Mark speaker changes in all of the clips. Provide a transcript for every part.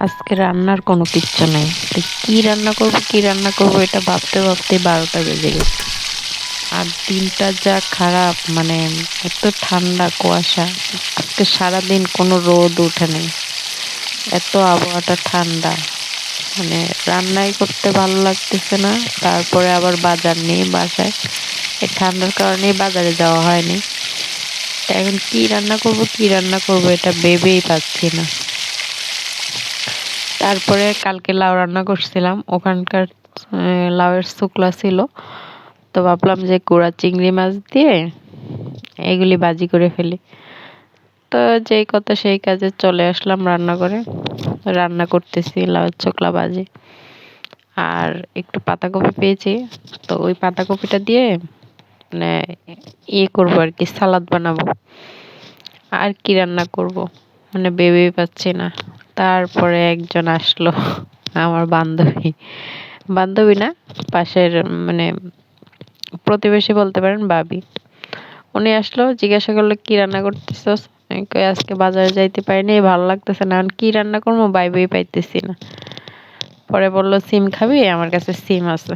Speaker 1: আজকে রান্নার কোনো কিচ্ছু নাই। তো কি রান্না করব এটা ভাবতে ভাবতে 12টা বেজে গেছে। আর দিনটা যা খারাপ, মানে এত ঠান্ডা কুয়াশা। আজকে সারাদিন কোনো রোদ ওঠে নাই, এত আবহাওয়াটা ঠান্ডা। মানে রান্নাই করতে ভালো লাগতেছে না। তারপরে আবার বাজার নেই বাসায়, এই ঠান্ডার কারণেই বাজারে যাওয়া হয়নি। তা এখন কি রান্না করব এটা ভেবেই পাচ্ছি না। তারপরে কালকে লাউ রান্না করছিলাম, ওখানকার লাউয়ের শুকলা ছিল। তো ভাবলাম যে গুঁড়া চিংড়ি মাছ দিয়ে এগুলি ভাজি করে ফেলি। তো যেই কথা সেই কাজে চলে আসলাম রান্না করে। রান্না করতেছি লাউয়ের চোখলা ভাজি। আর একটু পাতাকপি পেয়েছি, তো ওই পাতাকপিটা দিয়ে মানে ইয়ে করবো আর কি, সালাদ বানাবো। আর কি রান্না করব মানে ভেবেই পাচ্ছি না। তারপরে একজন আসলো, আমার বান্ধবী, বান্ধবী না, পাশের মানে প্রতিবেশী বলতে পারেন, ভাবি। উনি আসলো, জিজ্ঞাসা করলো কি রান্না করতেছস। আমি কই আজকে বাজারে যাইতে পারিনি, ভালো লাগতেছে না, এখন কি রান্না করবো ভাইবেই পাইতেছি না। পরে বললো সিম খাবি, আমার কাছে সিম আছে,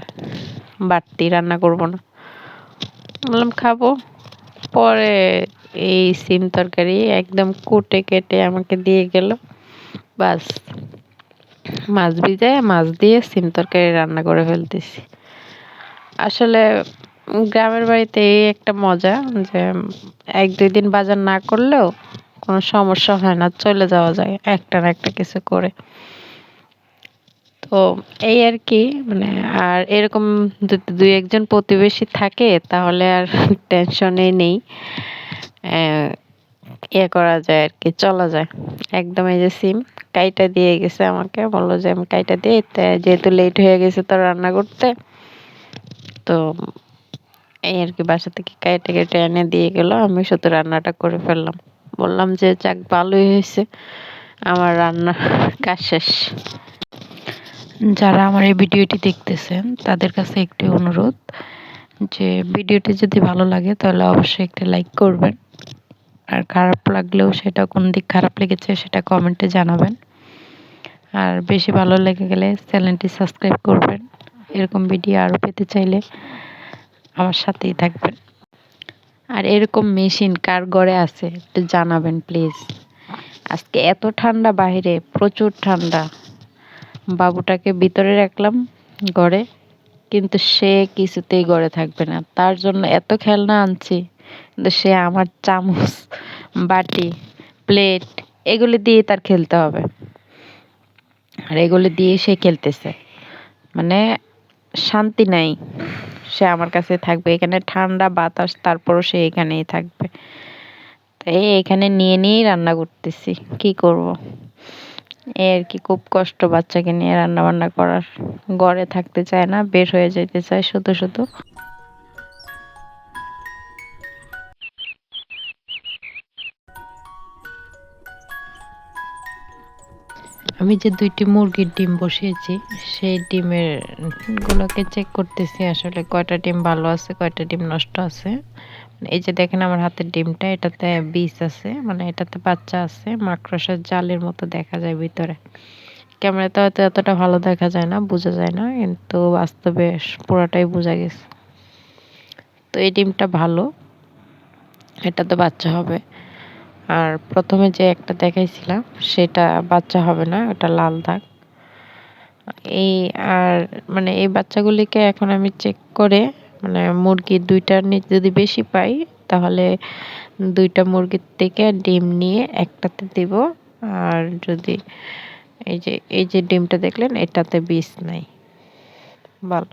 Speaker 1: বাড়তি রান্না করব না। বললাম খাবো। পরে এই সিম তরকারি একদম কুটে কেটে আমাকে দিয়ে গেল। বাস, মাছ ভিজায় মাছ দিয়ে সিম তরকারি রান্না করে ফেলতেছি। আসলে গ্রামের বাড়িতে এই একটা মজা যে 1-2 দিন বাজার না করলেও কোনো সমস্যা হয় না, চলে যাওয়া যায় একটা না একটা কিছু করে। তো এই আর কি, মানে আর এরকম যদি 2-1 জন প্রতিবেশী থাকে তাহলে আর টেনশনে নেই। আহ, ইয়ে করা যায় আর কি, চলা যায় একদম। এই যে সিম কাইটা দিয়ে গেছে আমাকে, বললো যে আমি কাইটা দিয়ে, যেহেতু লেট হয়ে গেছে তো রান্না করতে, তো এই আর কি বাসা থেকে কেটে কেটে এনে দিয়ে গেল। আমি শুধু রান্নাটা করে ফেললাম। বললাম যে যাক ভালোই হয়েছে, আমার রান্না কাজ শেষ। যারা আমার এই ভিডিওটি দেখতেছেন তাদের কাছে একটি অনুরোধ, যে ভিডিওটি যদি ভালো লাগে তাহলে অবশ্যই একটা লাইক করবেন। আর খারাপ লাগলেও সেটা কোন দিক খারাপ লেগেছে সেটা কমেন্টে জানাবেন। আর বেশি ভালো লেগে গেলে চ্যানেলটি সাবস্ক্রাইব করবেন। এরকম ভিডিও আরও পেতে চাইলে আমার সাথেই থাকবেন। আর এরকম মেশিন কার ঘরে আছে একটু জানাবেন প্লিজ। আজকে এত ঠান্ডা, বাইরে প্রচুর ঠান্ডা। বাবুটাকে ভিতরে রাখলাম ঘরে, কিন্তু সে কিছুতেই ঘরে থাকবে না। তার জন্য এত খেলনা আনছি, কিন্তু সে আমার চামচ, বাটি, প্লেট এগুলি দিয়ে তার খেলতে হবে। আর এগুলি দিয়ে সে খেলতেছে, মানে শান্তি নাই। সে আমার কাছে থাকবে, এখানে ঠান্ডা বাতাস, তারপরও সে এখানেই থাকবে। তাই এখানে নিয়ে নিয়েই রান্না করতেছি, কি করব। এই আর কি, খুব কষ্ট বাচ্চাকে নিয়ে রান্না বান্না করার। ঘরে থাকতে চায় না, বের হয়ে যেতে চায় শুধু শুধু। আমি যে 2টি মুরগির ডিম বসিয়েছি, সেই ডিমের গুলোকে চেক করতেছি, আসলে কয়টা ডিম ভালো আছে কয়টা ডিম নষ্ট আছে। এই যে দেখেন আমার হাতের ডিমটা, এটাতে বীজ আছে, মানে এটাতে বাচ্চা আছে। মাকড়সার জালের মতো দেখা যায় ভিতরে। ক্যামেরাতে হয়তো এতটা ভালো দেখা যায় না, বোঝা যায় না, কিন্তু বাস্তবে পুরোটাই বোঝা গেছে। তো এই ডিমটা ভালো, এটাতে বাচ্চা হবে। আর প্রথমে যে একটা দেখাইছিলাম সেটা বাচ্চা হবে না, ওটা লাল দাগ। এই আর মানে এই বাচ্চাগুলিকে এখন আমি চেক করে, মানে মুরগি 2টার নিচে যদি বেশি পাই তাহলে 2টা মুরগির থেকে ডিম নিয়ে একটাতে দিব। আর যদি এই যে ডিমটা দেখলেন, এটাতে বীজ নাই, ভালো।